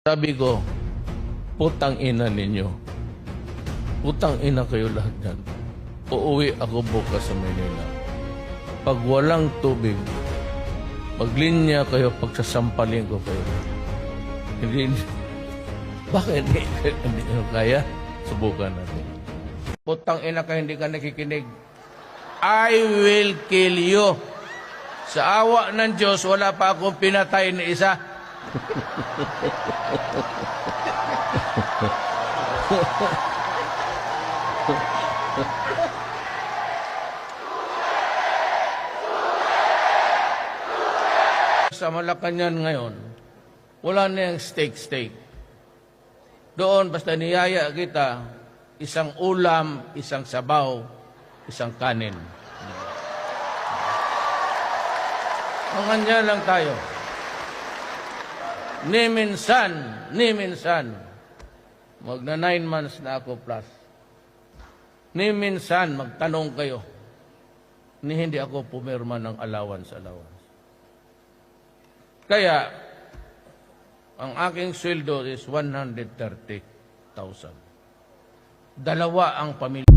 Sabi ko, putang ina ninyo. Putang ina kayo lahat yan. Uuwi ako bukas sa Manila. Pag walang tubig, maglinya kayo, pagsasampalin ko kayo. Hindi, bakit hindi nyo kaya? Subukan natin. Putang ina ka, hindi ka nakikinig. I will kill you. Sa awa ng Diyos, wala pa akong pinatay na isa. Sa Malacanang ngayon, wala na yung steak. Doon, basta niyaya kita, isang ulam, isang sabaw, isang kanin. Manganya lang tayo. Ni minsan, magna 9 months na ako plus. Ni minsan, magtanong kayo, ni hindi ako pumirma ng allowance. Kaya, ang aking sweldo is 130,000. Dalawa ang pamilya.